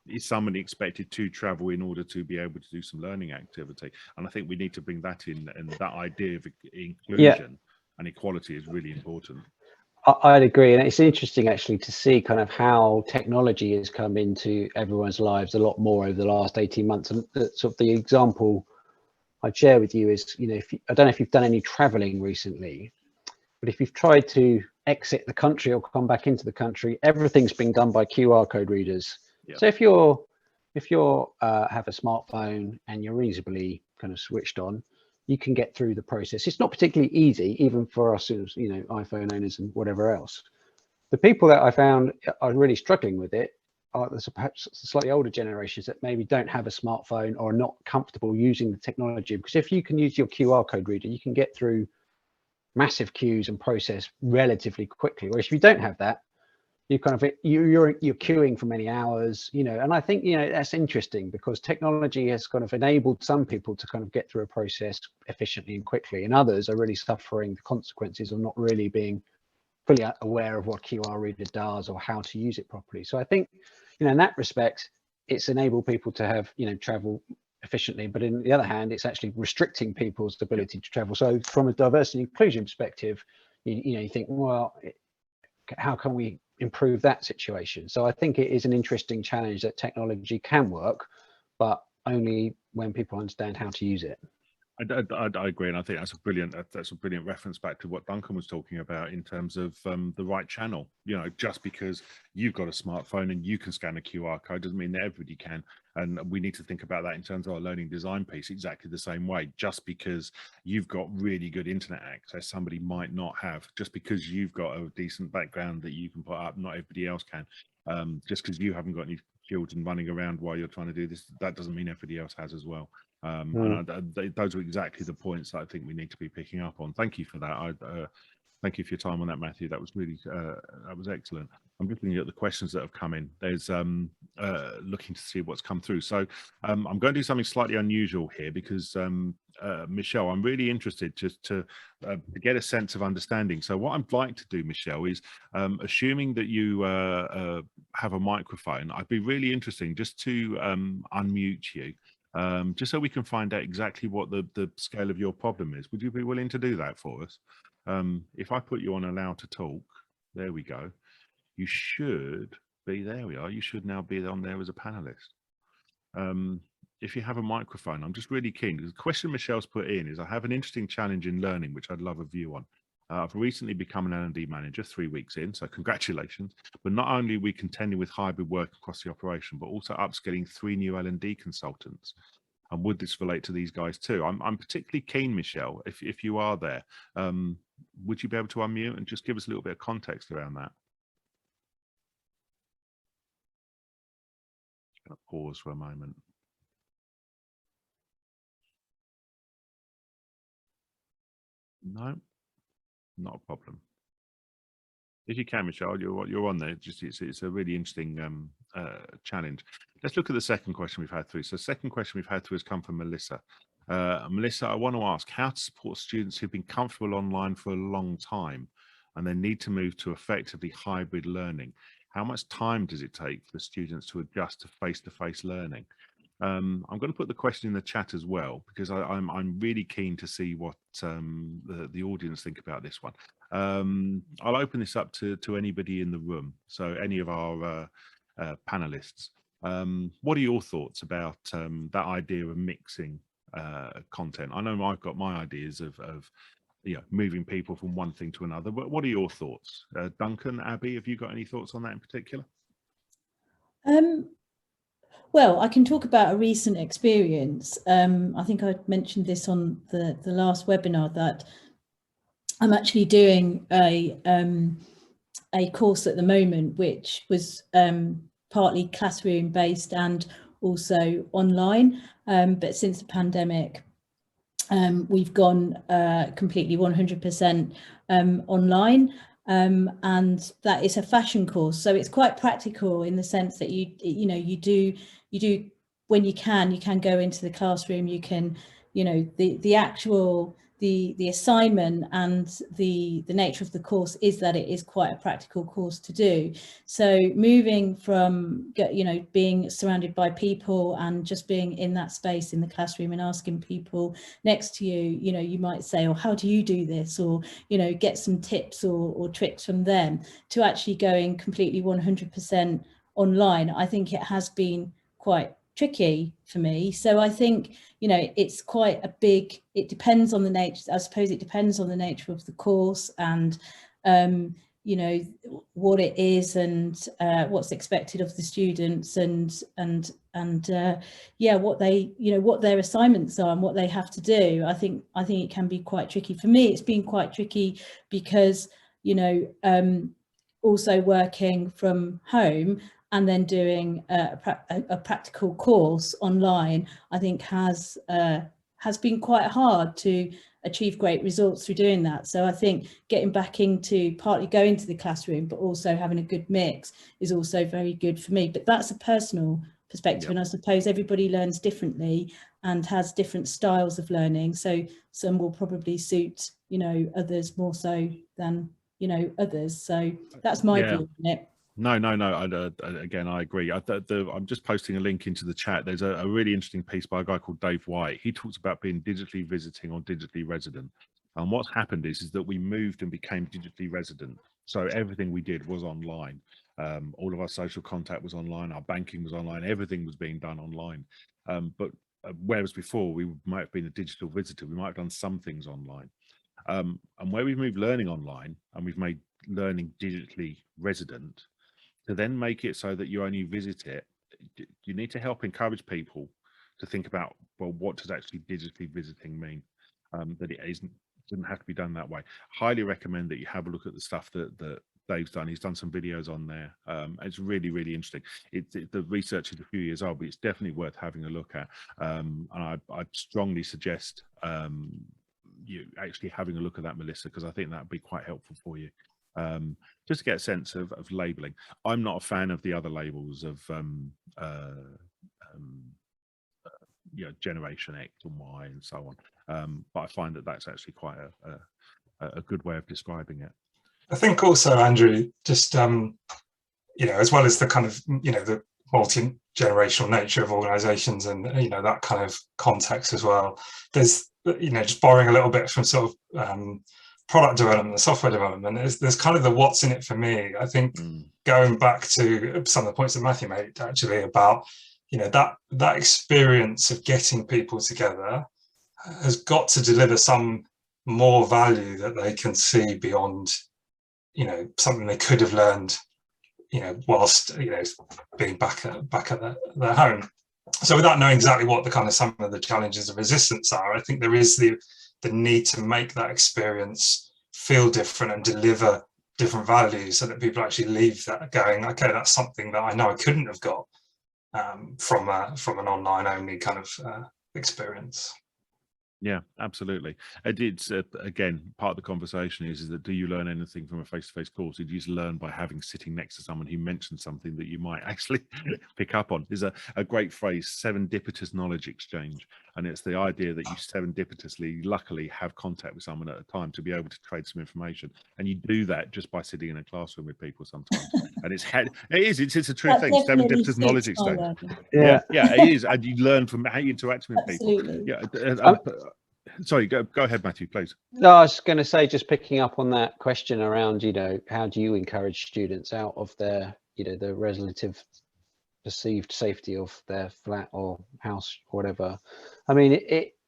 A: Is somebody expected to travel in order to be able to do some learning activity? And I think we need to bring that in, and that idea of inclusion and equality is really important.
D: I'd agree, and it's interesting actually to see kind of how technology has come into everyone's lives a lot more over the last 18 months. And sort of the example I'd share with you is, I don't know if you've done any traveling recently, but if you've tried to exit the country or come back into the country, everything's been done by QR code readers. So if you're have a smartphone and you're reasonably kind of switched on, you can get through the process. It's not particularly easy, even for us as iPhone owners and whatever else. The people that I found are really struggling with it are perhaps slightly older generations that maybe don't have a smartphone or are not comfortable using the technology. Because if you can use your QR code reader, you can get through massive queues and process relatively quickly. Whereas if you don't have that, you're queuing for many hours, and I think, that's interesting because technology has kind of enabled some people to kind of get through a process efficiently and quickly, and others are really suffering the consequences of not really being fully aware of what QR reader does or how to use it properly. So I think, in that respect, it's enabled people to have, travel efficiently, but in the other hand, it's actually restricting people's ability to travel. So from a diversity and inclusion perspective, you think, well, how can we improve that situation? So I think it is an interesting challenge that technology can work, but only when people understand how to use it.
A: I agree, and I think that's a brilliant reference back to what Duncan was talking about in terms of the right channel. Just because you've got a smartphone and you can scan a QR code doesn't mean that everybody can, and we need to think about that in terms of our learning design piece exactly the same way. Just because you've got really good internet access, somebody might not have. Just because you've got a decent background that you can put up, not everybody else can. Just because you haven't got any children running around while you're trying to do this, that doesn't mean everybody else has as well. And those are exactly the points that I think we need to be picking up on. Thank you for that. Thank you for your time on that, Matthew. That was really that was excellent. I'm just looking at the questions that have come in. There's looking to see what's come through. So I'm going to do something slightly unusual here because Michelle, I'm really interested just to get a sense of understanding. So what I'd like to do, Michelle, is assuming that you have a microphone, I'd be really interesting just to unmute you. Just so we can find out exactly what the scale of your problem is. Would you be willing to do that for us? If I put you on allow to talk, there we go. You should be, there we are. You should now be on there as a panelist. If you have a microphone, I'm just really keen, because the question Michelle's put in is, I have an interesting challenge in learning, which I'd love a view on. I've recently become an L&D manager 3 weeks in, so congratulations. But not only are we contending with hybrid work across the operation, but also upskilling 3 new L&D consultants. And would this relate to these guys too? I'm particularly keen, Michelle, if you are there, would you be able to unmute and just give us a little bit of context around that? Just going to pause for a moment. No, not a problem. If you can, Michelle, you're on there. Just it's a really interesting challenge. Let's look at the second question we've had through. So, the second question we've had through has come from Melissa. Melissa, I want to ask how to support students who've been comfortable online for a long time and they need to move to effectively hybrid learning. How much time does it take for the students to adjust to face-to-face learning? I'm going to put the question in the chat as well, because I'm really keen to see what the audience think about this one. I'll open this up to anybody in the room, so any of our panelists. What are your thoughts about that idea of mixing content? I know I've got my ideas of moving people from one thing to another, but what are your thoughts? Duncan, Abby, have you got any thoughts on that in particular?
B: Well, I can talk about a recent experience. I think I mentioned this on the last webinar, that I'm actually doing a course at the moment, which was partly classroom based and also online. But since the pandemic, we've gone completely 100% online. And that is a fashion course, so it's quite practical in the sense that you do when you can go into the classroom. You can, the actual the assignment and the nature of the course is that it is quite a practical course to do. So moving from being surrounded by people and just being in that space in the classroom and asking people next to you, you might say, oh, how do you do this, or get some tips or tricks from them, to actually going completely 100% online. I think it has been quite tricky for me. So I think it's quite a big, it depends on the nature, I suppose it depends on the nature of the course and what it is and what's expected of the students and what they what their assignments are and what they have to do. I think it can be quite tricky. For me, it's been quite tricky because also working from home and then doing a practical course online, I think has been quite hard to achieve great results through doing that. So I think getting back into partly going to the classroom, but also having a good mix is also very good for me. But that's a personal perspective, yep. And I suppose everybody learns differently and has different styles of learning. So some will probably suit others more so than others. So that's my view on it.
A: No. Again, I agree. I'm just posting a link into the chat. There's a really interesting piece by a guy called Dave White. He talks about being digitally visiting or digitally resident. And what's happened is that we moved and became digitally resident. So everything we did was online. All of our social contact was online. Our banking was online. Everything was being done online. But whereas before we might have been a digital visitor, we might have done some things online. And where we've moved learning online and we've made learning digitally resident, to then make it so that you only visit it, you need to help encourage people to think about, well, what does actually digitally visiting mean? That it doesn't have to be done that way. Highly recommend that you have a look at the stuff that Dave's done. He's done some videos on there. It's really, really interesting. The research is a few years old, but it's definitely worth having a look at. And I'd strongly suggest you actually having a look at that, Melissa, because I think that would be quite helpful for you. Just to get a sense of labeling. I'm not a fan of the other labels of Generation X and Y and so on, but I find that that's actually quite a good way of describing it.
C: I think also, Andrew, just as well as the kind of the multi-generational nature of organisations and that kind of context as well, there's just borrowing a little bit from sort of product development, the software development, there's kind of the what's in it for me. I think going back to some of the points that Matthew made actually about, you know, that experience of getting people together has got to deliver some more value that they can see beyond, you know, something they could have learned, you know, whilst, you know, being back at their home. So without knowing exactly what the kind of some of the challenges of resistance are, I think there is the need to make that experience feel different and deliver different values so that people actually leave that going, okay, that's something that I know I couldn't have got from an online only kind of experience.
A: Yeah, absolutely. It's again, part of the conversation is that do you learn anything from a face-to-face course? Did you just learn by having sitting next to someone who mentioned something that you might actually pick up on? There's a great phrase, serendipitous knowledge exchange. And it's the idea that you serendipitously, luckily, have contact with someone at a time to be able to trade some information. And you do that just by sitting in a classroom with people sometimes. And it's a true thing, serendipitous knowledge exchange. Yeah, it is. And you learn from how you interact with
B: Absolutely.
A: people. Yeah. Sorry, go ahead, Matthew, please.
D: No, I was going to say, just picking up on that question around, you know, how do you encourage students out of their, you know, the relative perceived safety of their flat or house or whatever. I mean,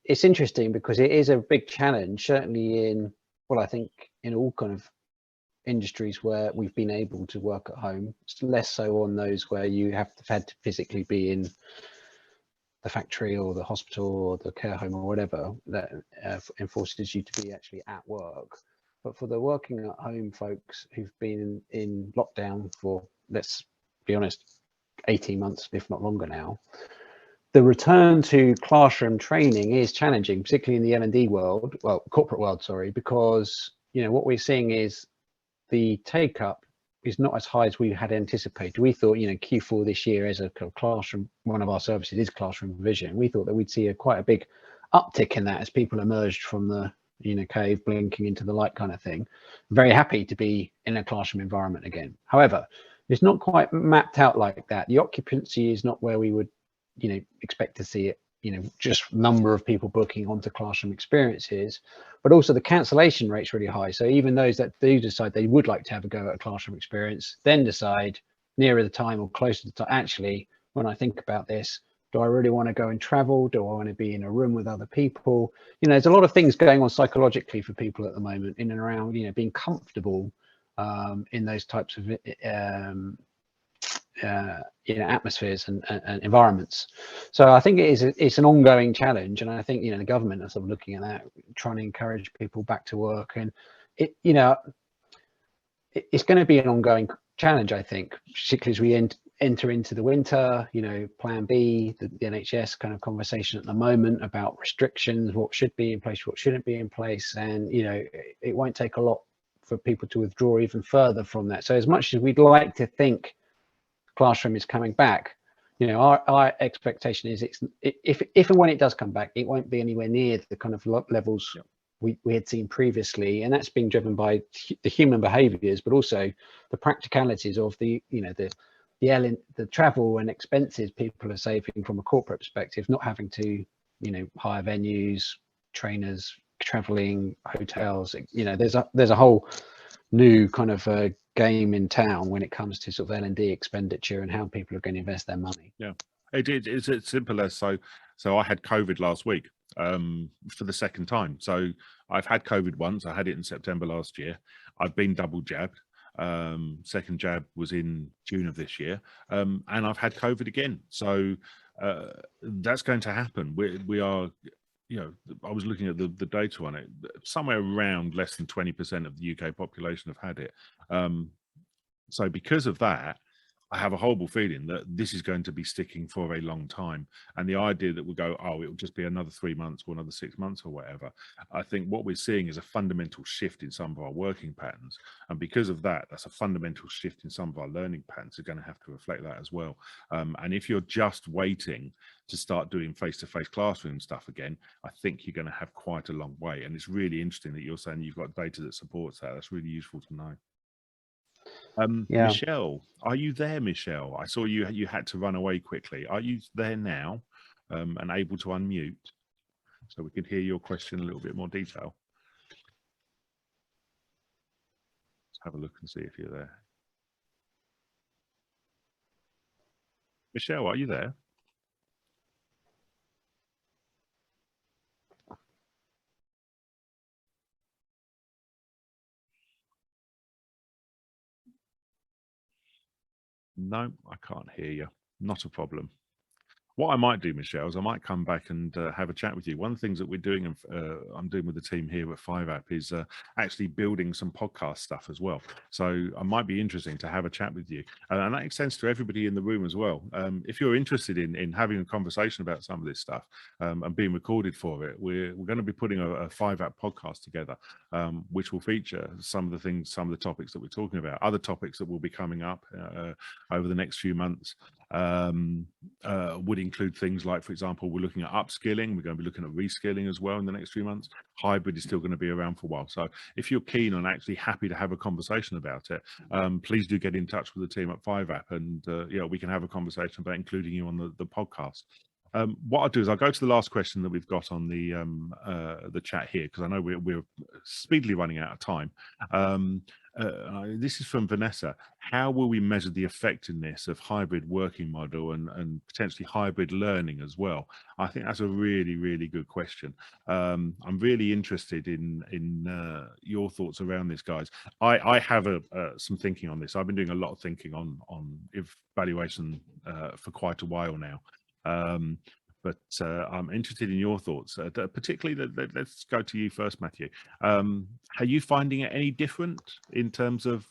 D: it's interesting because it is a big challenge, certainly in, well, I think in all kind of industries where we've been able to work at home. It's less so on those where you have had to physically be in the factory or the hospital or the care home or whatever that enforces you to be actually at work. But for the working at home folks who've been in lockdown for, let's be honest, 18 months, if not longer now, the return to classroom training is challenging, particularly in the L&D world, well, corporate world, sorry, because, you know, what we're seeing is the take up is not as high as we had anticipated. We thought, you know, Q4 this year as a classroom, one of our services is classroom provision. We thought that we'd see quite a big uptick in that as people emerged from the, you know, cave blinking into the light kind of thing. Very happy to be in a classroom environment again. However, it's not quite mapped out like that. The occupancy is not where we would, you know, expect to see it, you know, just number of people booking onto classroom experiences, but also the cancellation rate's really high. So even those that do decide they would like to have a go at a classroom experience, then decide nearer the time or closer to the time, actually, when I think about this, do I really want to go and travel? Do I want to be in a room with other people? You know, there's a lot of things going on psychologically for people at the moment in and around, you know, being comfortable in those types of you know, atmospheres and environments. So I think it's an ongoing challenge, and I think, you know, the government are sort of looking at that, trying to encourage people back to work, and it, you know, it's going to be an ongoing challenge, I think, particularly as we enter into the winter. You know, Plan B, the NHS kind of conversation at the moment about restrictions, what should be in place, what shouldn't be in place, and, you know, it won't take a lot for people to withdraw even further from that. So as much as we'd like to think classroom is coming back, you know, our expectation is if and when it does come back, it won't be anywhere near the kind of levels we had seen previously, and that's being driven by the human behaviors, but also the practicalities of the, you know, the travel and expenses people are saving from a corporate perspective, not having to, you know, hire venues, trainers, traveling, hotels. You know, there's a whole new kind of game in town when it comes to sort of L&D expenditure and how people are going to invest their money.
A: Yeah, it's as simple as so I had COVID last week for the second time. So I've had COVID once. I had it in September last year. I've been double jabbed. Second jab was in June of this year, and I've had COVID again. So that's going to happen. We are, you know, I was looking at the data on it. Somewhere around less than 20% of the UK population have had it. So because of that, I have a horrible feeling that this is going to be sticking for a long time. And the idea that we'll go, oh, it'll just be another 3 months or another 6 months or whatever. I think what we're seeing is a fundamental shift in some of our working patterns. And because of that, that's a fundamental shift in some of our learning patterns are going to have to reflect that as well. And if you're just waiting to start doing face-to-face classroom stuff again, I think you're going to have quite a long way. And it's really interesting that you're saying you've got data that supports that. That's really useful to know.
D: Yeah.
A: Michelle, are you there, Michelle? I saw you had to run away quickly. Are you there now and able to unmute so we can hear your question in a little bit more detail? Let's have a look and see if you're there. Michelle, are you there? No, I can't hear you. Not a problem. What I might do, Michelle, is I might come back and have a chat with you. One of the things that we're doing, and I'm doing with the team here at 5app, is actually building some podcast stuff as well. So I might be interesting to have a chat with you. And that extends to everybody in the room as well. If you're interested in having a conversation about some of this stuff and being recorded for it, we're going to be putting a 5app podcast together, which will feature some of the things, some of the topics that we're talking about, other topics that will be coming up over the next few months. Would include things like, for example, we're looking at upskilling. We're going to be looking at reskilling as well in the next few months. Hybrid is still going to be around for a while. So if you're keen and actually happy to have a conversation about it, please do get in touch with the team at 5app, and we can have a conversation about including you on the podcast. What I'll do is I'll go to the last question that we've got on the chat here, because I know we're speedily running out of time. This is from Vanessa. How will we measure the effectiveness of hybrid working model and potentially hybrid learning as well? I think that's a really, really good question. I'm really interested in your thoughts around this, guys. I have some thinking on this. I've been doing a lot of thinking on evaluation for quite a while now. But I'm interested in your thoughts, particularly, let's go to you first, Matthew. Are you finding it any different in terms of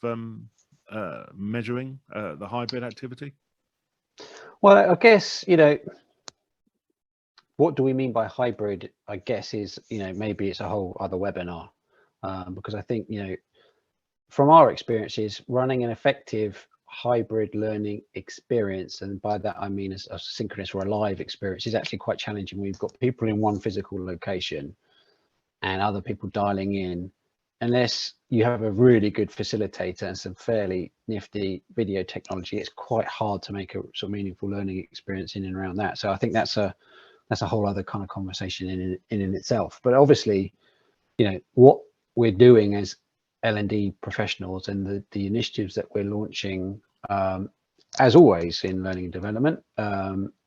A: measuring the hybrid activity?
D: Well, I guess, what do we mean by hybrid, I guess, is, maybe it's a whole other webinar, because I think, from our experiences, running an effective hybrid learning experience, and by that I mean a synchronous or a live experience, is actually quite challenging. We've got people in one physical location and other people dialing in. Unless you have a really good facilitator and some fairly nifty video technology, it's quite hard to make a sort of meaningful learning experience in and around that. So I think that's a whole other kind of conversation in itself. But obviously, what we're doing as L&D professionals and the initiatives that we're launching, as always in learning and development,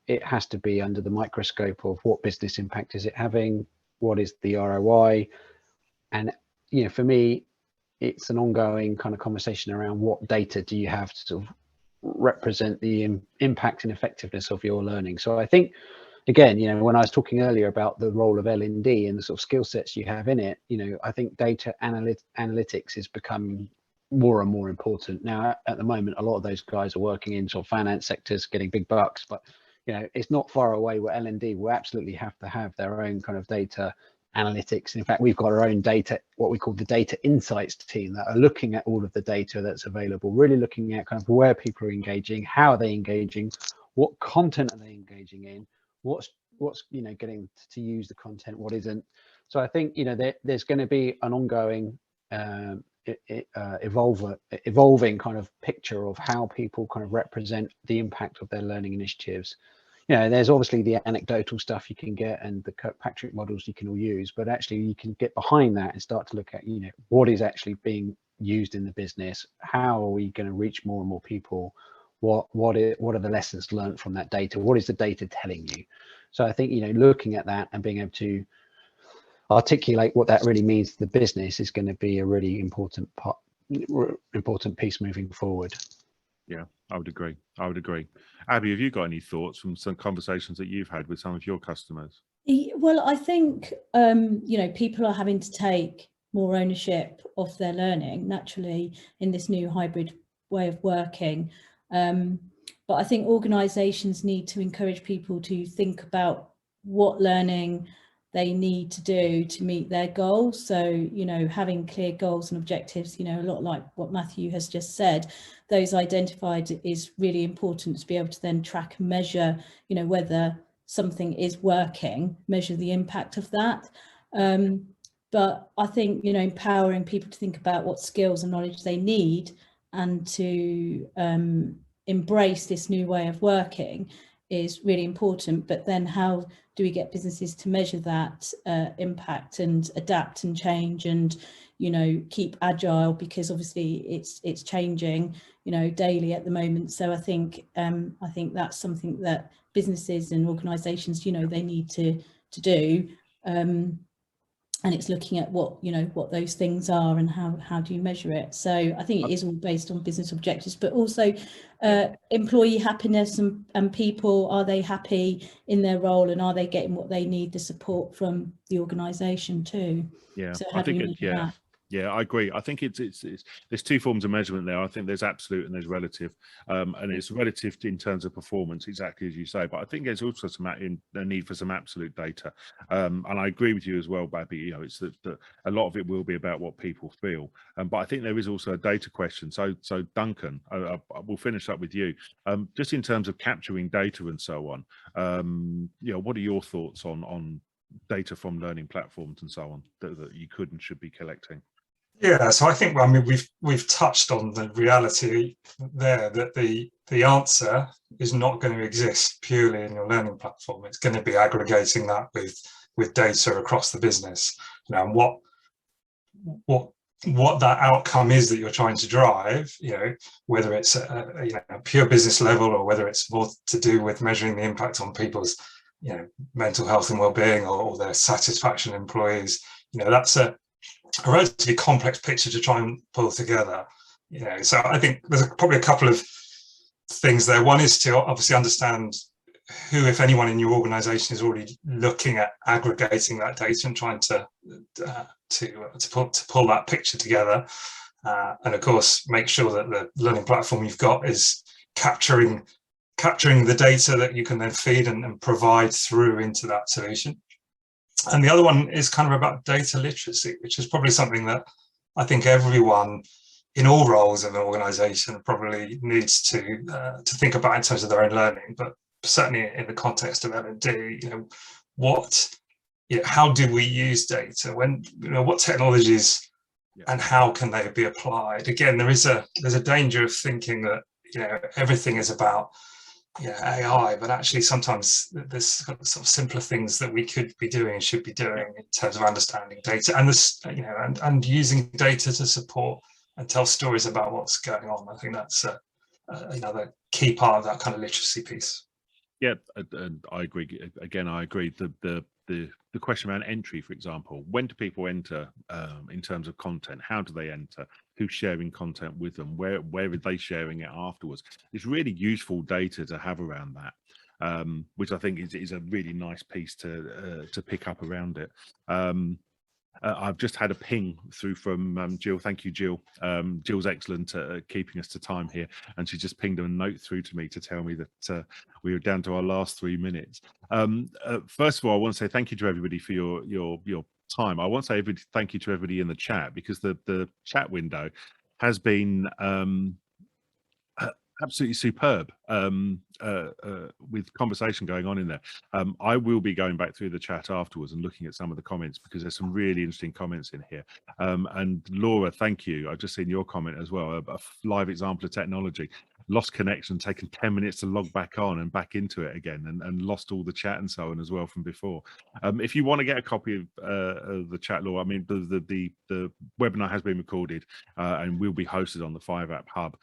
D: it has to be under the microscope of what business impact is it having, what is the ROI, and for me, it's an ongoing kind of conversation around what data do you have to sort of represent the impact and effectiveness of your learning. So I think, again, when I was talking earlier about the role of L&D and the sort of skill sets you have in it, I think data analytics is becoming more and more important. Now, at the moment, a lot of those guys are working in sort of finance sectors, getting big bucks, but it's not far away where L&D will absolutely have to have their own kind of data analytics. In fact, we've got our own data, what we call the data insights team, that are looking at all of the data that's available, really looking at kind of where people are engaging, how are they engaging, what content are they engaging in, what's getting to use the content, what isn't. So I think there's going to be an ongoing evolving kind of picture of how people kind of represent the impact of their learning initiatives. There's obviously the anecdotal stuff you can get and the Kirkpatrick models you can all use, but actually you can get behind that and start to look at what is actually being used in the business, how are we going to reach more and more people, what are the lessons learned from that data, what is the data telling you. So I think looking at that and being able to articulate what that really means to the business is going to be a really important piece moving forward.
A: Yeah, I would agree. Abby, have you got any thoughts from some conversations that you've had with some of your customers?
B: Well, I think people are having to take more ownership of their learning naturally in this new hybrid way of working. But I think organisations need to encourage people to think about what learning they need to do to meet their goals. So, having clear goals and objectives, a lot like what Matthew has just said, those identified is really important to be able to then track and measure, whether something is working, measure the impact of that. But I think, empowering people to think about what skills and knowledge they need and to embrace this new way of working is really important, but then how do we get businesses to measure that impact and adapt and change and, you know, keep agile, because obviously it's changing, you know, daily at the moment. So I think that's something that businesses and organisations, you know, they need to do. And it's looking at what, you know, what those things are and how do you measure it. So I think it is all based on business objectives, but also employee happiness and people, are they happy in their role and are they getting what they need, the support from the organisation too?
A: Yeah,
B: so how do you measure that?
A: Yeah, I agree. I think it's there's two forms of measurement there. I think there's absolute and there's relative, and it's relative in terms of performance, exactly as you say. But I think there's also a need for some absolute data, and I agree with you as well, Babby. You know, it's that a lot of it will be about what people feel, but I think there is also a data question. So Duncan, we'll finish up with you. Just in terms of capturing data and so on, you know, what are your thoughts on data from learning platforms and so on that you could and should be collecting?
C: Yeah, so I think, I mean, we've touched on the reality there that the answer is not going to exist purely in your learning platform. It's going to be aggregating that with data across the business. You know, and what that outcome is that you're trying to drive, you know, whether it's a pure business level or whether it's more to do with measuring the impact on people's, you know, mental health and well-being or their satisfaction employees. You know, that's a relatively complex picture to try and pull together. You know, so I think there's probably a couple of things there. One is to obviously understand who, if anyone, in your organisation is already looking at aggregating that data and trying to pull that picture together, and of course make sure that the learning platform you've got is capturing the data that you can then feed and provide through into that solution. And the other one is kind of about data literacy, which is probably something that I think everyone in all roles in an organisation probably needs to think about in terms of their own learning, but certainly in the context of L&D, you know, how do we use data? When, you know, what technologies and how can they be applied? Again, there's a danger of thinking that, you know, everything is about AI, but actually sometimes there's sort of simpler things that we could be doing and should be doing in terms of understanding data and this, you know, and using data to support and tell stories about what's going on. I think that's another key part of that kind of literacy piece.
A: Yeah, and I agree. Again, I agree. The question around entry, for example, when do people enter in terms of content? How do they enter? Who's sharing content with them? Where are they sharing it afterwards? It's really useful data to have around that, which I think is a really nice piece to pick up around it. I've just had a ping through from Jill. Thank you, Jill. Jill's excellent at keeping us to time here, and she just pinged a note through to me to tell me that we were down to our last 3 minutes. First of all, I want to say thank you to everybody for your time. I want to say thank you to everybody in the chat, because the chat window has been absolutely superb with conversation going on in there. I will be going back through the chat afterwards and looking at some of the comments, because there's some really interesting comments in here. And Laura, thank you. I've just seen your comment as well. A live example of technology. Lost connection, taken 10 minutes to log back on and back into it again, and lost all the chat and so on as well from before. If you want to get a copy of the chat, Laura, I mean, the webinar has been recorded and will be hosted on the 5-App Hub,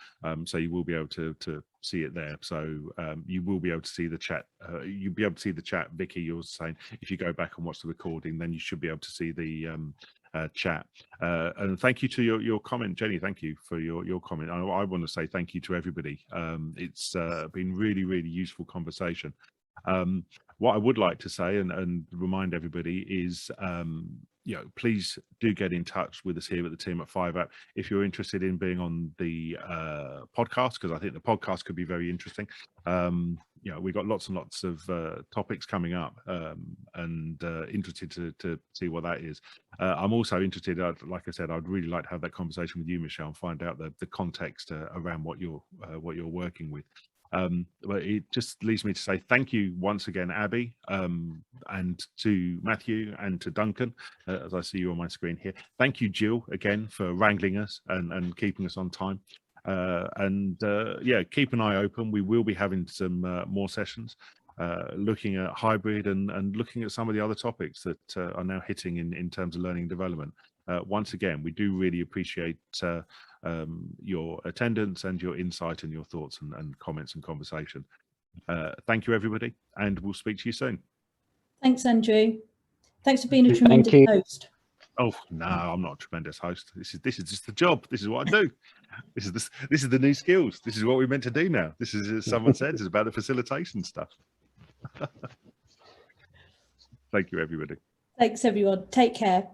A: so you will be able to see it there. So you will be able to see the chat. You'll be able to see the chat. Vicky, you're saying if you go back and watch the recording, then you should be able to see the chat. And thank you to your comment, Jenny. Thank you for your comment. I want to say thank you to everybody. It's been really useful conversation. What I would like to say and remind everybody is, you know, please do get in touch with us here at the team at 5-App if you're interested in being on the podcast, because I think the podcast could be very interesting. You know, we've got lots and lots of topics coming up, and interested to see what that is. I'm also interested, like I said, I'd really like to have that conversation with you, Michelle, and find out the context around what you're working with. But it just leaves me to say thank you once again, Abby, and to Matthew and to Duncan, as I see you on my screen here. Thank you, Jill, again for wrangling us and keeping us on time. Yeah, keep an eye open. We will be having some more sessions. looking at hybrid and looking at some of the other topics that are now hitting in terms of learning and development. Once again, we do really appreciate your attendance and your insight and your thoughts and comments and conversation. Thank you, everybody, and we'll speak to you soon.
B: Thanks, Andrew. Thanks for being a tremendous host.
A: Oh no, I'm not a tremendous host. This is just the job. This is what I do. This is the new skills. This is what we're meant to do now. This is, as someone said, it's about the facilitation stuff. Thank you, everybody.
B: Thanks, everyone. Take care.